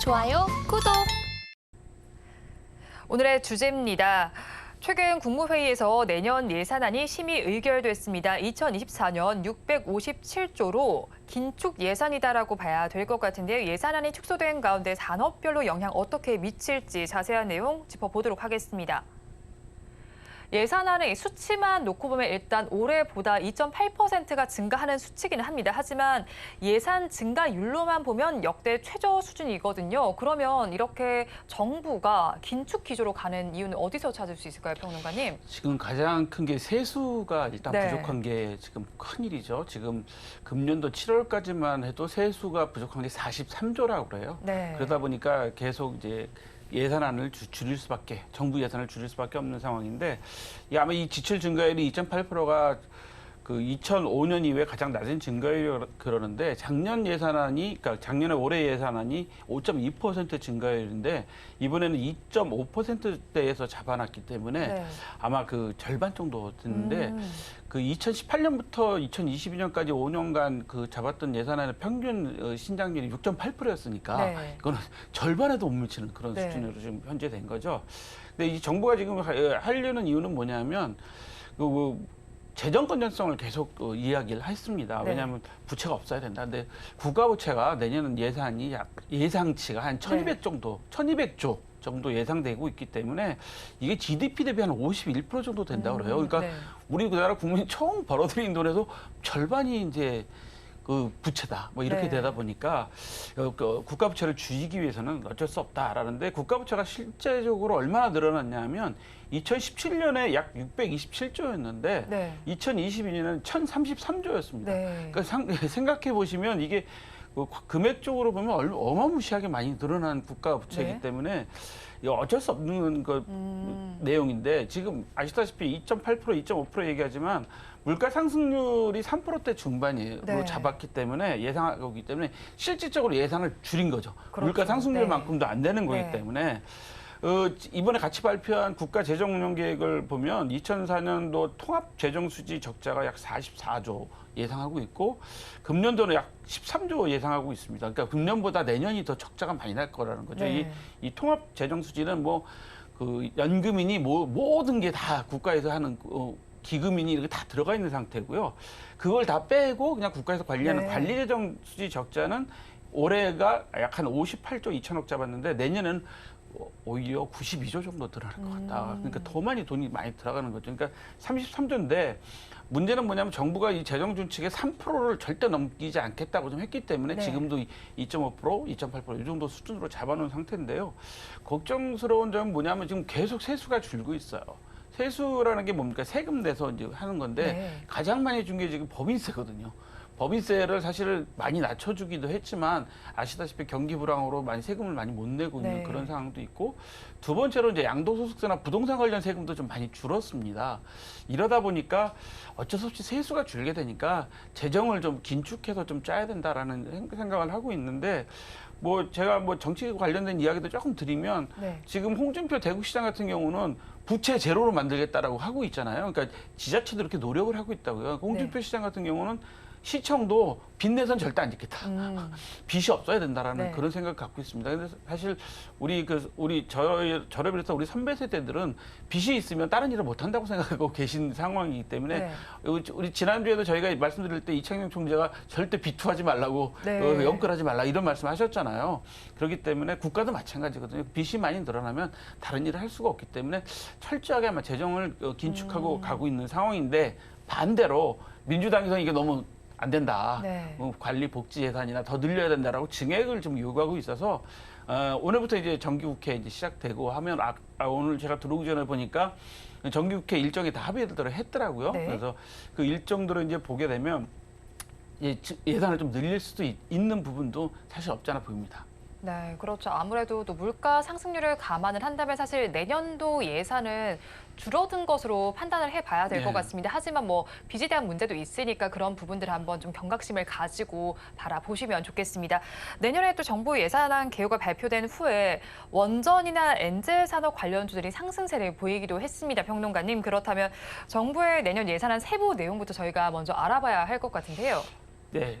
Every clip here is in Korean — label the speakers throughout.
Speaker 1: 좋아요, 구독.
Speaker 2: 오늘의 주제입니다. 최근 국무회의에서 내년 예산안이 심의 의결됐습니다. 2024년 657조로 긴축 예산이다라고 봐야 될 것 같은데요. 예산안이 축소된 가운데 산업별로 영향 어떻게 미칠지 자세한 내용 짚어보도록 하겠습니다. 예산안의 수치만 놓고 보면 일단 올해보다 2.8%가 증가하는 수치기는 합니다. 하지만 예산 증가율로만 보면 역대 최저 수준이거든요. 그러면 이렇게 정부가 긴축 기조로 가는 이유는 어디서 찾을 수 있을까요, 평론가님?
Speaker 3: 지금 가장 큰 게 세수가 일단
Speaker 2: 네.
Speaker 3: 부족한 게 지금 큰일이죠. 지금 금년도 7월까지만 해도 세수가 부족한 게 43조라고 그래요.
Speaker 2: 네.
Speaker 3: 그러다 보니까 계속 이제 예산안을 줄일 수밖에, 정부 예산을 줄일 수밖에 없는 상황인데, 아마 이 지출 증가율이 2.8%가 그 2005년 이후에 가장 낮은 증가율 그러는데, 작년 예산안이, 그러니까 작년에 올해 예산안이 5.2% 증가율인데, 이번에는 2.5%대에서 잡아놨기 때문에
Speaker 2: 네.
Speaker 3: 아마 그 절반 정도 됐는데, 그 2018년부터 2022년까지 5년간 그 잡았던 예산안의 평균 신장률이 6.8%였으니까
Speaker 2: 네.
Speaker 3: 이거는 절반에도 못 미치는 그런
Speaker 2: 네.
Speaker 3: 수준으로 지금 현재 된 거죠. 근데 이 정부가 지금 하려는 이유는 뭐냐면 그 재정 건전성을 계속 이야기를 했습니다.
Speaker 2: 네.
Speaker 3: 왜냐하면 부채가 없어야 된다. 근데 국가 부채가 내년은 예산이 예상치가 한 1,200 정도, 1,200조 정도 예상되고 있기 때문에 이게 GDP 대비 한 51% 정도 된다고 그래요. 그러니까
Speaker 2: 네.
Speaker 3: 우리나라 국민이 총 벌어들인 돈에서 절반이 이제 그 부채다. 뭐 이렇게
Speaker 2: 네.
Speaker 3: 되다 보니까 국가 부채를 줄이기 위해서는 어쩔 수 없다라는데, 국가 부채가 실제적으로 얼마나 늘어났냐면 2017년에 약 627조였는데
Speaker 2: 네.
Speaker 3: 2022년에는 1,033조였습니다.
Speaker 2: 네.
Speaker 3: 그러니까 생각해 보시면 이게 금액적으로 보면 어마무시하게 많이 늘어난 국가 부채이기
Speaker 2: 네.
Speaker 3: 때문에 이거 어쩔 수 없는 내용인데, 지금 아시다시피 2.8%, 2.5% 얘기하지만 물가 상승률이 3%대 중반으로
Speaker 2: 네.
Speaker 3: 잡았기 때문에 예상하고 있기 때문에 실질적으로 예상을 줄인 거죠.
Speaker 2: 그렇죠.
Speaker 3: 물가 상승률만큼도 안 되는 거기
Speaker 2: 네.
Speaker 3: 때문에 이번에 같이 발표한 국가 재정 운영 계획을 보면 2004년도 통합 재정 수지 적자가 약 44조 예상하고 있고, 금년도는 약 13조 예상하고 있습니다. 그러니까 금년보다 내년이 더 적자가 많이 날 거라는 거죠.
Speaker 2: 네.
Speaker 3: 이 통합 재정 수지는 뭐 그 연금이니 모든 게 다 국가에서 하는 기금이니 이렇게 다 들어가 있는 상태고요. 그걸 다 빼고 그냥 국가에서 관리하는
Speaker 2: 네.
Speaker 3: 관리 재정 수지 적자는 올해가 약 한 58조 2천억 잡았는데 내년은 오히려 92조 정도 들어갈 것 같다. 그러니까 더 많이 돈이 많이 들어가는 거죠. 그러니까 33조인데 문제는 뭐냐면 정부가 이 재정 준칙의 3%를 절대 넘기지 않겠다고 좀 했기 때문에
Speaker 2: 네.
Speaker 3: 지금도 2.5%, 2.8% 이 정도 수준으로 잡아놓은 상태인데요. 걱정스러운 점은 뭐냐면 지금 계속 세수가 줄고 있어요. 세수라는 게 뭡니까? 세금 내서 이제 하는 건데
Speaker 2: 네.
Speaker 3: 가장 많이 준 게 지금 법인세거든요. 법인세를 사실 많이 낮춰주기도 했지만 아시다시피 경기 불황으로 많이 세금을 많이 못 내고 있는
Speaker 2: 네.
Speaker 3: 그런 상황도 있고, 두 번째로 이제 양도소득세나 부동산 관련 세금도 좀 많이 줄었습니다. 이러다 보니까 어쩔 수 없이 세수가 줄게 되니까 재정을 좀 긴축해서 좀 짜야 된다라는 생각을 하고 있는데, 뭐 제가 뭐 정치 관련된 이야기도 조금 드리면
Speaker 2: 네.
Speaker 3: 지금 홍준표 대구시장 같은 경우는 부채 제로로 만들겠다라고 하고 있잖아요. 그러니까 지자체도 이렇게 노력을 하고 있다고요. 홍준표
Speaker 2: 네.
Speaker 3: 시장 같은 경우는 시청도 빚내선 절대 안 짓겠다. 빚이 없어야 된다라는
Speaker 2: 네.
Speaker 3: 그런 생각을 갖고 있습니다. 근데 사실 저를 비롯해서 우리 선배 세대들은 빚이 있으면 다른 일을 못 한다고 생각하고 계신 상황이기 때문에
Speaker 2: 네.
Speaker 3: 우리 지난주에도 저희가 말씀드릴 때 이창용 총재가 절대 비투하지 말라고
Speaker 2: 네.
Speaker 3: 연끌하지 말라 이런 말씀하셨잖아요. 그렇기 때문에 국가도 마찬가지거든요. 빚이 많이 늘어나면 다른 일을 할 수가 없기 때문에 철저하게 아마 재정을 긴축하고 가고 있는 상황인데, 반대로 민주당에서 이게 너무 안 된다.
Speaker 2: 네.
Speaker 3: 관리 복지 예산이나 더 늘려야 된다라고 증액을 좀 요구하고 있어서 오늘부터 이제 정기국회 이제 시작되고 하면 오늘 제가 들어오기 전에 보니까 정기국회 일정에 다 합의를 했더라고요.
Speaker 2: 네.
Speaker 3: 그래서 그 일정들을 이제 보게 되면 예산을 좀 늘릴 수도 있는 부분도 사실 없지 않아 보입니다.
Speaker 2: 네, 그렇죠. 아무래도 또 물가 상승률을 감안을 한다면 사실 내년도 예산은 줄어든 것으로 판단을 해봐야 될 것
Speaker 3: 네.
Speaker 2: 같습니다. 하지만 뭐 빚에 대한 문제도 있으니까 그런 부분들을 한번 좀 경각심을 가지고 바라보시면 좋겠습니다. 내년에 또 정부 예산안 개요가 발표된 후에 원전이나 엔젤 산업 관련주들이 상승세를 보이기도 했습니다. 평론가님, 그렇다면 정부의 내년 예산안 세부 내용부터 저희가 먼저 알아봐야 할 것 같은데요.
Speaker 3: 네.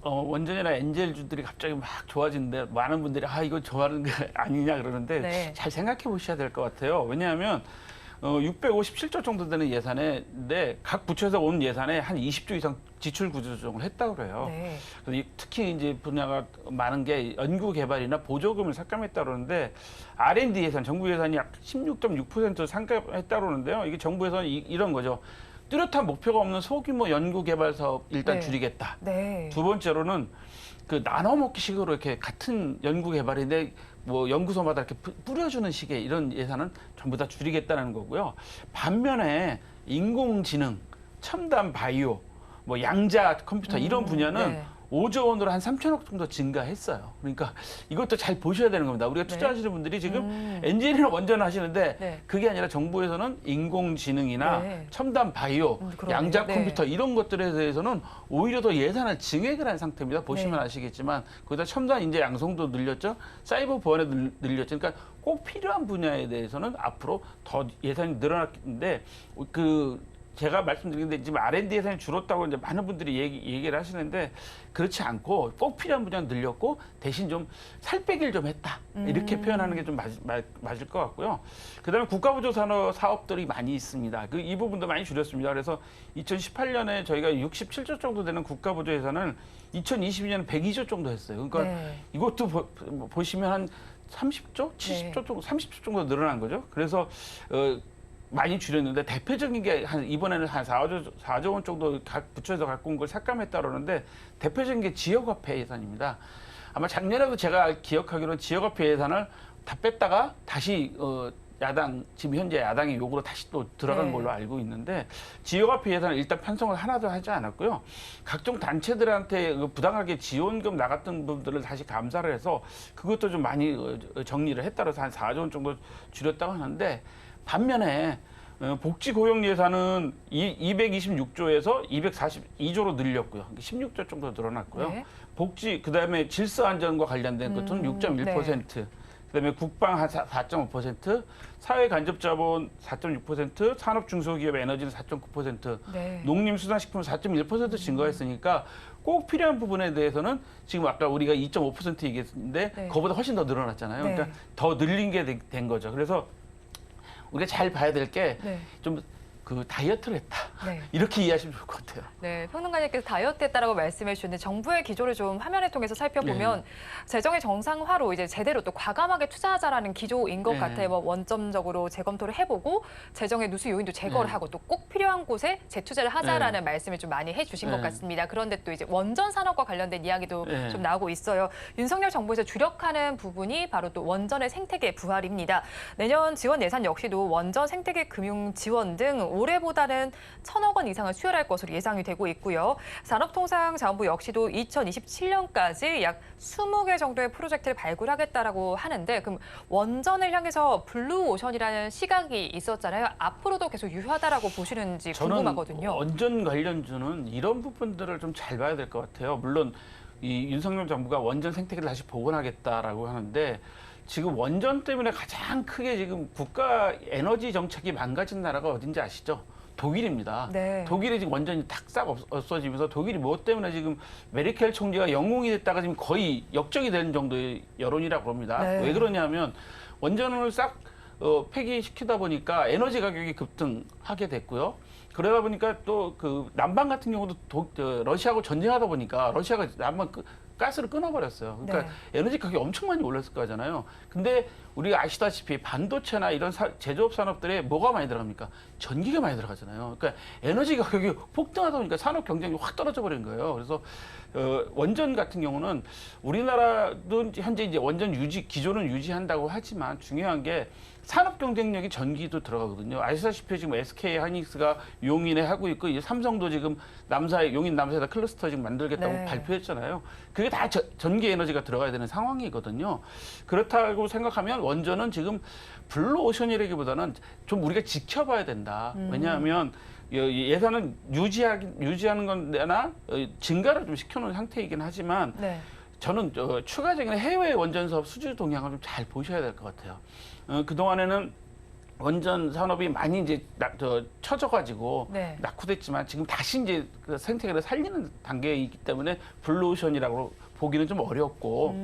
Speaker 3: 원전이나 엔젤주들이 갑자기 막 좋아지는데 많은 분들이 이거 좋아하는 게 아니냐 그러는데
Speaker 2: 네.
Speaker 3: 잘 생각해 보셔야 될 것 같아요. 왜냐하면 657조 정도 되는 예산인데 각 부처에서 온 예산에 한 20조 이상 지출 구조 조정을 했다고 그래요.
Speaker 2: 네.
Speaker 3: 그래서 특히 이제 분야가 많은 게 연구 개발이나 보조금을 삭감했다 그러는데 R&D 예산, 정부 예산이 약 16.6% 삭감했다 그러는데요. 이게 정부에서는 이런 거죠. 뚜렷한 목표가 없는 소규모 연구 개발 사업 일단
Speaker 2: 네.
Speaker 3: 줄이겠다.
Speaker 2: 네.
Speaker 3: 두 번째로는 그 나눠 먹기식으로 이렇게 같은 연구 개발인데 뭐 연구소마다 이렇게 뿌려주는 식의 이런 예산은 전부 다 줄이겠다는 거고요. 반면에 인공지능, 첨단 바이오, 뭐 양자 컴퓨터 이런 분야는
Speaker 2: 네.
Speaker 3: 5조 원으로 한 3천억 정도 증가했어요. 그러니까 이것도 잘 보셔야 되는 겁니다. 우리가
Speaker 2: 네.
Speaker 3: 투자하시는 분들이 지금 엔진이나 원전을 하시는데
Speaker 2: 네.
Speaker 3: 그게 아니라 정부에서는 인공지능이나
Speaker 2: 네.
Speaker 3: 첨단 바이오,
Speaker 2: 그러네요.
Speaker 3: 양자
Speaker 2: 네.
Speaker 3: 컴퓨터 이런 것들에 대해서는 오히려 더 예산을 증액을 한 상태입니다. 보시면
Speaker 2: 네.
Speaker 3: 아시겠지만 거기다 첨단 인재 양성도 늘렸죠. 사이버 보안에도 늘렸죠. 그러니까 꼭 필요한 분야에 대해서는 앞으로 더 예산이 늘어났는데 제가 말씀드리는데 지금 R&D 예산이 줄었다고 이제 많은 분들이 얘기를 하시는데 그렇지 않고 꼭 필요한 분야는 늘렸고 대신 좀 살 빼기를 좀 했다. 이렇게 표현하는 게 좀 맞을 것 같고요. 그다음에 국가부조 산업 사업들이 많이 있습니다. 이 부분도 많이 줄였습니다. 그래서 2018년에 저희가 67조 정도 되는 국가부조 예산을 2022년에 102조 정도 했어요. 그러니까
Speaker 2: 네.
Speaker 3: 이것도 보시면 한 30조, 70조 정도, 30조 정도 늘어난 거죠. 그래서 많이 줄였는데 대표적인 게 이번에는 한 4조 원 정도 각 부처에서 갖고 온 걸 삭감했다 그러는데 대표적인 게 지역화폐 예산입니다. 아마 작년에도 제가 기억하기로는 지역화폐 예산을 다 뺐다가 다시 지금 현재 야당의 요구로 다시 또 들어간
Speaker 2: 네.
Speaker 3: 걸로 알고 있는데 지역화폐 예산을 일단 편성을 하나도 하지 않았고요. 각종 단체들한테 부당하게 지원금 나갔던 부분들을 다시 감사를 해서 그것도 좀 많이 정리를 했다고 해서 한 4조 원 정도 줄였다고 하는데 반면에 복지 고용 예산은 226조에서 242조로 늘렸고요. 16조 정도 늘어났고요.
Speaker 2: 네.
Speaker 3: 복지 그다음에 질서 안전과 관련된 것은 6.1%. 그다음에 국방 한 4.5%, 사회 간접 자본 4.6%, 산업 중소기업 에너지는 4.9%,
Speaker 2: 네.
Speaker 3: 농림수산식품 4.1% 증가했으니까 꼭 필요한 부분에 대해서는 지금 아까 우리가 2.5% 얘기했는데
Speaker 2: 네.
Speaker 3: 그거보다 훨씬 더 늘어났잖아요.
Speaker 2: 네.
Speaker 3: 그러니까 더 늘린 게 된 거죠. 그래서 우리가 잘 봐야 될 게 좀 다이어트를 했다.
Speaker 2: 네.
Speaker 3: 이렇게 이해하시면 좋을 것 같아요.
Speaker 2: 네, 평론가님께서 다이어트 했다라고 말씀해 주셨는데 정부의 기조를 좀 화면을 통해서 살펴보면 재정의 정상화로 이제 제대로 또 과감하게 투자하자라는 기조인 것
Speaker 3: 네.
Speaker 2: 같아요. 뭐 원점적으로 재검토를 해보고 재정의 누수 요인도 제거를
Speaker 3: 네.
Speaker 2: 하고 또 꼭 필요한 곳에 재투자를 하자라는 말씀을 좀 많이 해주신 것
Speaker 3: 네.
Speaker 2: 같습니다. 그런데 또 이제 원전 산업과 관련된 이야기도
Speaker 3: 네.
Speaker 2: 좀 나오고 있어요. 윤석열 정부에서 주력하는 부분이 바로 또 원전의 생태계 부활입니다. 내년 지원 예산 역시도 원전 생태계 금융 지원 등 올해보다는 1,000억 원 이상을 수혈할 것으로 예상이 되고 있고요. 산업통상자원부 역시도 2027년까지 약 20개 정도의 프로젝트를 발굴하겠다라고 하는데 그럼 원전을 향해서 블루오션이라는 시각이 있었잖아요. 앞으로도 계속 유효하다라고 보시는지 궁금하거든요.
Speaker 3: 저는 원전 관련주는 이런 부분들을 좀 잘 봐야 될 것 같아요. 물론 이 윤석열 정부가 원전 생태계를 다시 복원하겠다라고 하는데 지금 원전 때문에 가장 크게 지금 국가 에너지 정책이 망가진 나라가 어딘지 아시죠? 독일입니다.
Speaker 2: 네.
Speaker 3: 독일이 지금 완전히 싹 없어지면서 독일이 무엇 때문에 지금 메르켈 총리가 영웅이 됐다가 지금 거의 역적이 되는 정도의 여론이라고 합니다.
Speaker 2: 네.
Speaker 3: 왜 그러냐면 원전을 싹 폐기시키다 보니까 에너지 가격이 급등하게 됐고요. 그러다 보니까 또 그 남방 같은 경우도 러시아하고 전쟁하다 보니까 러시아가 남방 가스를 끊어버렸어요. 그러니까 에너지 가격이 엄청 많이 올랐을 거잖아요. 근데 우리가 아시다시피 반도체나 이런 제조업 산업들에 뭐가 많이 들어갑니까? 전기가 많이 들어가잖아요. 그러니까 에너지 가격이 폭등하다 보니까 산업 경쟁력이 확 떨어져 버린 거예요. 그래서 원전 같은 경우는 우리나라도 현재 이제 원전 기조는 유지한다고 하지만 중요한 게 산업 경쟁력이 전기도 들어가거든요. 아시다시피 지금 SK 하이닉스가 용인에 하고 있고 이제 삼성도 지금 용인 남사에다 클러스터 지금 만들겠다고 발표했잖아요. 그게 다 전기 에너지가 들어가야 되는 상황이거든요. 그렇다고 생각하면 원전은 지금 블루오션이라기보다는 좀 우리가 지켜봐야 된다. 왜냐하면 예산은 유지하는 건데나 증가를 좀 시켜놓은 상태이긴 하지만 저는 추가적인 해외 원전 사업 수주 동향을 좀 잘 보셔야 될 것 같아요. 그동안에는 원전 산업이 많이 이제 처져가지고
Speaker 2: 네.
Speaker 3: 낙후됐지만 지금 다시 이제 그 생태계를 살리는 단계에 있기 때문에 블루오션이라고 보기는 좀 어렵고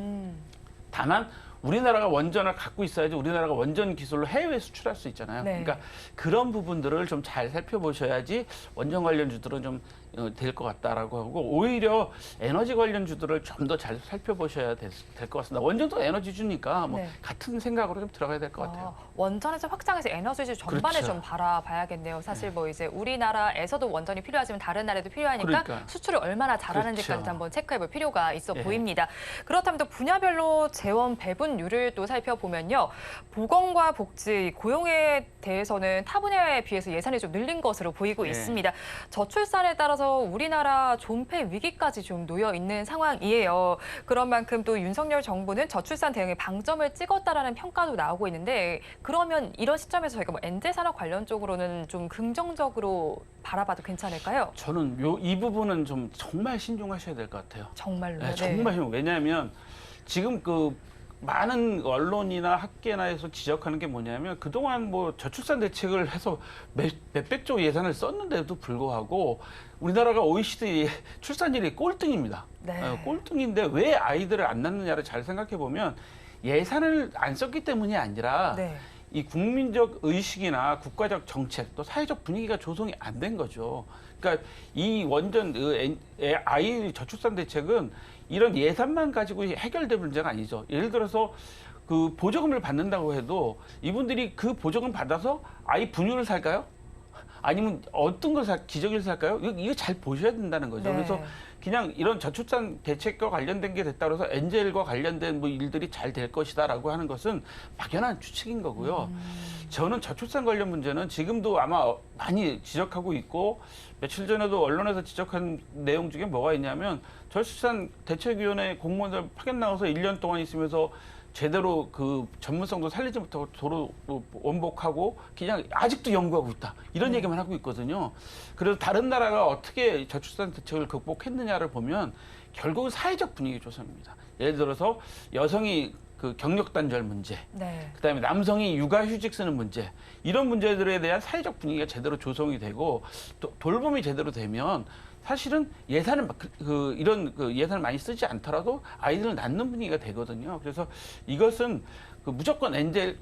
Speaker 3: 다만 우리나라가 원전을 갖고 있어야지 우리나라가 원전 기술로 해외에 수출할 수 있잖아요.
Speaker 2: 네.
Speaker 3: 그러니까 그런 부분들을 좀 잘 살펴보셔야지 원전 관련주들은 좀 될 것 같다라고 하고 오히려 에너지 관련주들을 좀 더 잘 살펴보셔야 될 것 같습니다. 원전도 에너지주니까 뭐
Speaker 2: 네.
Speaker 3: 같은 생각으로 좀 들어가야 될 것 같아요.
Speaker 2: 원전에서 확장해서 에너지주 전반에
Speaker 3: 그렇죠.
Speaker 2: 좀 바라봐야겠네요. 사실 뭐 이제 우리나라에서도 원전이 필요하지만 다른 나라도 필요하니까
Speaker 3: 그러니까요.
Speaker 2: 수출을 얼마나 잘하는지까지도
Speaker 3: 그렇죠.
Speaker 2: 한번 체크해볼 필요가 있어
Speaker 3: 예.
Speaker 2: 보입니다. 그렇다면 또 분야별로 재원 배분율을 또 살펴보면요. 보건과 복지, 고용에 대해서는 타 분야에 비해서 예산이 좀 늘린 것으로 보이고
Speaker 3: 예.
Speaker 2: 있습니다. 저출산에 따라서 우리나라 존폐 위기까지 좀 놓여 있는 상황이에요. 그런 만큼 또 윤석열 정부는 저출산 대응에 방점을 찍었다라는 평가도 나오고 있는데 그러면 이런 시점에서 저희가 뭐 엔제 산업 관련 쪽으로는 좀 긍정적으로 바라봐도 괜찮을까요?
Speaker 3: 저는 이 부분은 좀 정말 신중하셔야 될 것 같아요.
Speaker 2: 정말로.
Speaker 3: 네, 정말 신중. 왜냐하면 지금 그 많은 언론이나 학계나에서 지적하는 게 뭐냐면 그동안 뭐 저출산 대책을 해서 몇백조 예산을 썼는데도 불구하고 우리나라가 OECD 출산율이 꼴등입니다.
Speaker 2: 네.
Speaker 3: 꼴등인데 왜 아이들을 안 낳느냐를 잘 생각해 보면 예산을 안 썼기 때문이 아니라
Speaker 2: 네.
Speaker 3: 이 국민적 의식이나 국가적 정책 또 사회적 분위기가 조성이 안 된 거죠. 그러니까 이 원전 아이 저출산 대책은 이런 예산만 가지고 해결될 문제가 아니죠. 예를 들어서 그 보조금을 받는다고 해도 이분들이 그 보조금 받아서 아이 분유를 살까요? 아니면 어떤 걸 기저귀를 살까요? 이거 잘 보셔야 된다는 거죠.
Speaker 2: 네.
Speaker 3: 그래서 그냥 이런 저출산 대책과 관련된 게 됐다 그래서 엔젤과 관련된 뭐 일들이 잘 될 것이다라고 하는 것은 막연한 추측인 거고요. 저는 저출산 관련 문제는 지금도 아마 많이 지적하고 있고 며칠 전에도 언론에서 지적한 내용 중에 뭐가 있냐면 저출산 대책위원회 공무원들 파견 나가서 1년 동안 있으면서 제대로 그 전문성도 살리지 못하고 도로 원복하고 그냥 아직도 연구하고 있다. 이런 얘기만 하고 있거든요. 그래서 다른 나라가 어떻게 저출산 대책을 극복했느냐를 보면 결국은 사회적 분위기 조성입니다. 예를 들어서 여성이 그 경력 단절 문제,
Speaker 2: 네.
Speaker 3: 그다음에 남성이 육아휴직 쓰는 문제, 이런 문제들에 대한 사회적 분위기가 제대로 조성이 되고 돌봄이 제대로 되면 사실은 예산을 이런 예산을 많이 쓰지 않더라도 아이들을 낳는 분위기가 되거든요. 그래서 이것은 그 무조건 엔젤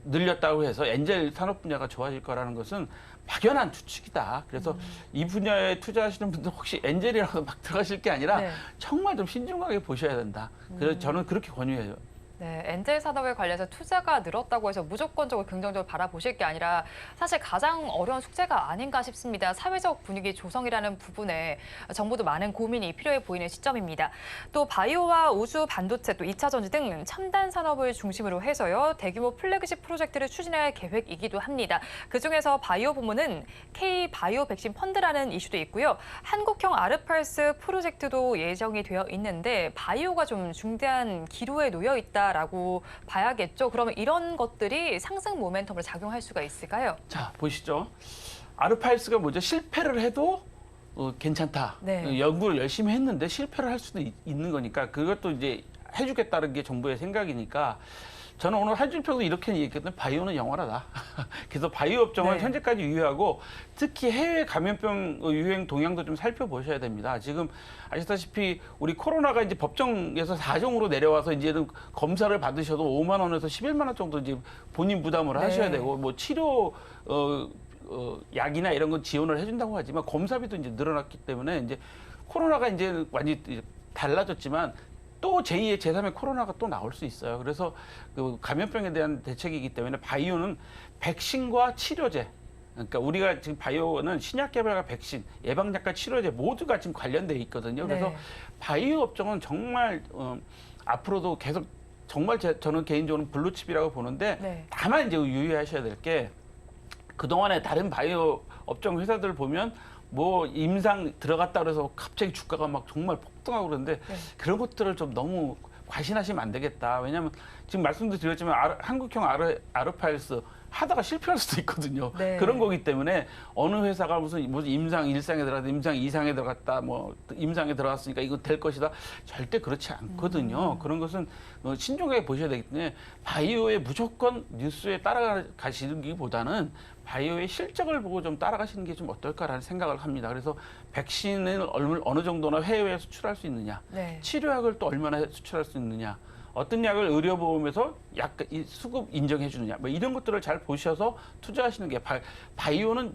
Speaker 3: 늘렸다고 해서 엔젤 산업 분야가 좋아질 거라는 것은 막연한 추측이다. 그래서 이 분야에 투자하시는 분들 혹시 엔젤이라고 막 들어가실 게 아니라
Speaker 2: 네.
Speaker 3: 정말 좀 신중하게 보셔야 된다. 그래서 저는 그렇게 권유해요.
Speaker 2: 네, 엔젤 산업에 관련해서 투자가 늘었다고 해서 무조건적으로 긍정적으로 바라보실 게 아니라 사실 가장 어려운 숙제가 아닌가 싶습니다. 사회적 분위기 조성이라는 부분에 정부도 많은 고민이 필요해 보이는 시점입니다. 또 바이오와 우주 반도체, 또 2차 전지 등 첨단 산업을 중심으로 해서요. 대규모 플래그십 프로젝트를 추진할 계획이기도 합니다. 그중에서 바이오 부문은 K-바이오 백신 펀드라는 이슈도 있고요. 한국형 아르팔스 프로젝트도 예정이 되어 있는데 바이오가 좀 중대한 기로에 놓여 있다. 라고 봐야겠죠. 그러면 이런 것들이 상승 모멘텀으로 작용할 수가 있을까요?
Speaker 3: 자, 보시죠. 아르파이스가 뭐죠? 실패를 해도 괜찮다.
Speaker 2: 네.
Speaker 3: 연구를 열심히 했는데 실패를 할 수도 있는 거니까 그것도 이제 해주겠다는 게 정부의 생각이니까 저는 오늘 한줄평도 이렇게 얘기했거든요. 바이오는 영원하다. 그래서 바이오 업종은
Speaker 2: 네.
Speaker 3: 현재까지 유효하고 특히 해외 감염병 유행 동향도 좀 살펴보셔야 됩니다. 지금 아시다시피 우리 코로나가 이제 법정에서 4종으로 내려와서 이제는 검사를 받으셔도 5만 원에서 11만 원 정도 이제 본인 부담을 하셔야
Speaker 2: 네.
Speaker 3: 되고 뭐 치료 약이나 이런 건 지원을 해준다고 하지만 검사비도 이제 늘어났기 때문에 이제 코로나가 이제 완전히 달라졌지만 또 제2의 제3의 코로나가 또 나올 수 있어요. 그래서 그 감염병에 대한 대책이기 때문에 바이오는 백신과 치료제, 그러니까 우리가 지금 바이오는 신약 개발과 백신, 예방약과 치료제 모두가 지금 관련돼 있거든요. 그래서
Speaker 2: 네.
Speaker 3: 바이오 업종은 정말 앞으로도 계속 정말 저는 개인적으로 블루칩이라고 보는데
Speaker 2: 네.
Speaker 3: 다만 이제 유의하셔야 될 게 그동안에 다른 바이오 업종 회사들 보면 뭐 임상 들어갔다 그래서 갑자기 주가가 막 정말 폭등하고 그러는데
Speaker 2: 네.
Speaker 3: 그런 것들을 좀 너무 과신하시면 안 되겠다. 왜냐하면 지금 말씀도 드렸지만 한국형 아르파일스 하다가 실패할 수도 있거든요.
Speaker 2: 네.
Speaker 3: 그런 거기 때문에 어느 회사가 무슨 임상 1상에 들어갔다, 임상 2상에 들어갔다, 뭐 임상에 들어갔으니까 이거 될 것이다. 절대 그렇지 않거든요. 그런 것은 신중하게 보셔야 되기 때문에 바이오에 무조건 뉴스에 따라가시는 것보다는 바이오의 실적을 보고 좀 따라가시는 게 좀 어떨까라는 생각을 합니다. 그래서 백신을 어느 정도나 해외에 수출할 수 있느냐,
Speaker 2: 네.
Speaker 3: 치료약을 또 얼마나 수출할 수 있느냐, 어떤 약을 의료보험에서 약 수급 인정해 주느냐, 뭐 이런 것들을 잘 보셔서 투자하시는 게 바이오는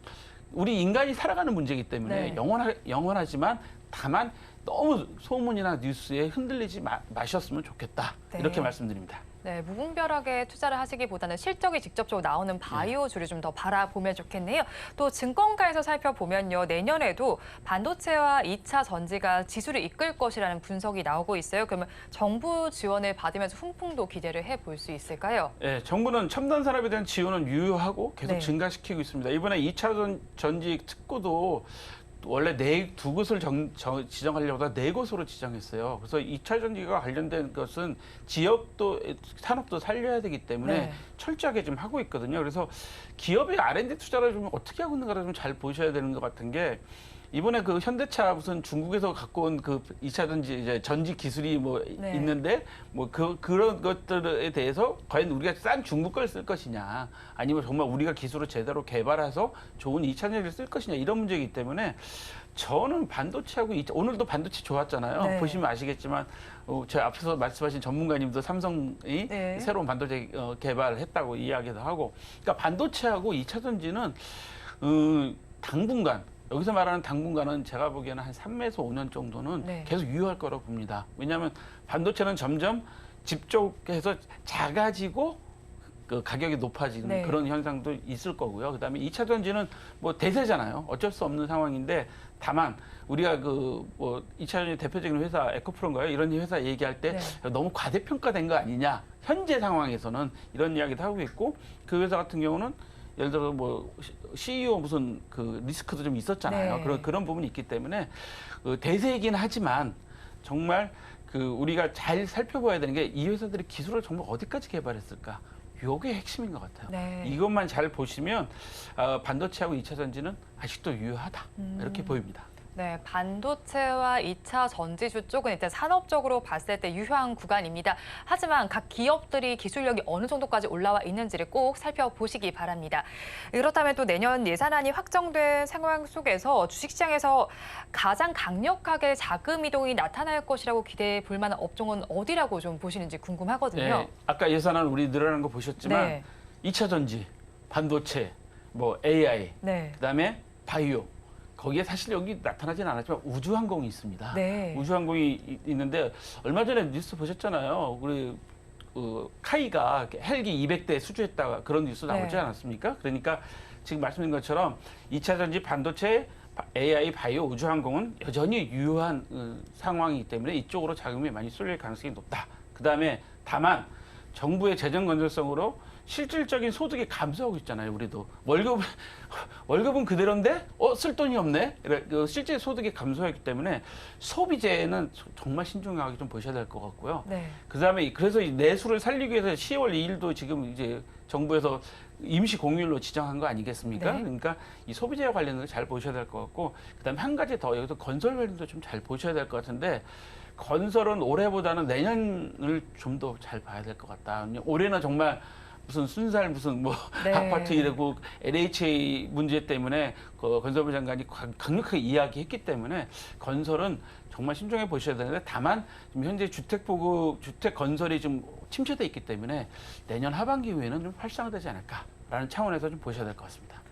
Speaker 3: 우리 인간이 살아가는 문제이기 때문에
Speaker 2: 네.
Speaker 3: 영원하지만 다만 너무 소문이나 뉴스에 흔들리지 마셨으면 좋겠다.
Speaker 2: 네.
Speaker 3: 이렇게 말씀드립니다.
Speaker 2: 네, 무분별하게 투자를 하시기보다는 실적이 직접적으로 나오는 바이오주를 좀 더 바라보면 좋겠네요. 또 증권가에서 살펴보면요. 내년에도 반도체와 2차 전지가 지수를 이끌 것이라는 분석이 나오고 있어요. 그러면 정부 지원을 받으면서 훈풍도 기대를 해볼 수 있을까요?
Speaker 3: 네, 정부는 첨단 산업에 대한 지원은 유효하고 계속
Speaker 2: 네.
Speaker 3: 증가시키고 있습니다. 이번에 2차 전지 특구도 원래 두 곳을 지정하려고 하다 4곳으로 지정했어요. 그래서 2차 전지가 관련된 것은 지역도 산업도 살려야 되기 때문에
Speaker 2: 네.
Speaker 3: 철저하게 좀 하고 있거든요. 그래서 기업의 R&D 투자를 좀 어떻게 하고 있는가를 좀 잘 보셔야 되는 것 같은 게 이번에 그 현대차 무슨 중국에서 갖고 온 그 2차 전지 기술이 뭐
Speaker 2: 네.
Speaker 3: 있는데 뭐 그런 것들에 대해서 과연 우리가 싼 중국 걸 쓸 것이냐 아니면 정말 우리가 기술을 제대로 개발해서 좋은 2차 전지를 쓸 것이냐 이런 문제이기 때문에 저는 반도체하고 오늘도 반도체 좋았잖아요.
Speaker 2: 네.
Speaker 3: 보시면 아시겠지만 제 앞에서 말씀하신 전문가님도 삼성이
Speaker 2: 네.
Speaker 3: 새로운 반도체 개발을 했다고 이야기도 하고 그러니까 반도체하고 2차 전지는 당분간 여기서 말하는 당분간은 제가 보기에는 한 3에서 5년 정도는
Speaker 2: 네.
Speaker 3: 계속 유효할 거라고 봅니다. 왜냐하면 반도체는 점점 집중해서 작아지고 그 가격이 높아지는
Speaker 2: 네.
Speaker 3: 그런 현상도 있을 거고요. 그다음에 2차 전지는 뭐 대세잖아요. 어쩔 수 없는 상황인데 다만 우리가 그 뭐 2차 전지 대표적인 회사 에코프로인가요? 이런 회사 얘기할 때 너무 과대평가된 거 아니냐. 현재 상황에서는 이런 이야기도 하고 있고 그 회사 같은 경우는 예를 들어 뭐 CEO 무슨 그 리스크도 좀 있었잖아요.
Speaker 2: 네.
Speaker 3: 그런 부분이 있기 때문에 대세이긴 하지만 정말 그 우리가 잘 살펴봐야 되는 게 이 회사들이 기술을 정말 어디까지 개발했을까? 요게 핵심인 것 같아요.
Speaker 2: 네.
Speaker 3: 이것만 잘 보시면 반도체하고 2차 전지는 아직도 유효하다. 이렇게 보입니다.
Speaker 2: 네, 반도체와 2차 전지주 쪽은 일단 산업적으로 봤을 때 유효한 구간입니다. 하지만 각 기업들이 기술력이 어느 정도까지 올라와 있는지를 꼭 살펴보시기 바랍니다. 그렇다면 또 내년 예산안이 확정된 상황 속에서 주식시장에서 가장 강력하게 자금 이동이 나타날 것이라고 기대해 볼 만한 업종은 어디라고 좀 보시는지 궁금하거든요.
Speaker 3: 네, 아까 예산안 우리 늘어나는 거 보셨지만
Speaker 2: 네.
Speaker 3: 2차 전지, 반도체, 뭐 AI,
Speaker 2: 네.
Speaker 3: 그다음에 바이오. 거기에 사실 여기 나타나진 않았지만 우주항공이 있습니다.
Speaker 2: 네.
Speaker 3: 우주항공이 있는데 얼마 전에 뉴스 보셨잖아요. 우리 카이가 헬기 200대 수주했다가 그런 뉴스 나오지
Speaker 2: 네.
Speaker 3: 않았습니까? 그러니까 지금 말씀드린 것처럼 2차 전지, 반도체, AI, 바이오, 우주항공은 여전히 유효한 상황이기 때문에 이쪽으로 자금이 많이 쏠릴 가능성이 높다. 그다음에 다만 정부의 재정 건전성으로 실질적인 소득이 감소하고 있잖아요. 우리도 월급은 그대로인데 쓸 돈이 없네. 실제 소득이 감소하기 때문에 소비재는 정말 신중하게 좀 보셔야 될 것 같고요.
Speaker 2: 네.
Speaker 3: 그다음에 그래서 이 내수를 살리기 위해서 10월 2일도 지금 이제 정부에서 임시 공휴일로 지정한 거 아니겠습니까?
Speaker 2: 네.
Speaker 3: 그러니까 이 소비재와 관련해서 잘 보셔야 될 것 같고 그다음에 한 가지 더 여기서 건설 관련도 좀 잘 보셔야 될 것 같은데 건설은 올해보다는 내년을 좀 더 잘 봐야 될 것 같다. 올해는 정말 무슨 순살 무슨 뭐
Speaker 2: 네.
Speaker 3: 아파트 이러고 LHA 문제 때문에 그 건설부 장관이 강력하게 이야기했기 때문에 건설은 정말 신중해 보셔야 되는데 다만 지금 현재 주택 건설이 좀 침체돼 있기 때문에 내년 하반기 후에는 좀 활성화되지 않을까라는 차원에서 좀 보셔야 될 것 같습니다.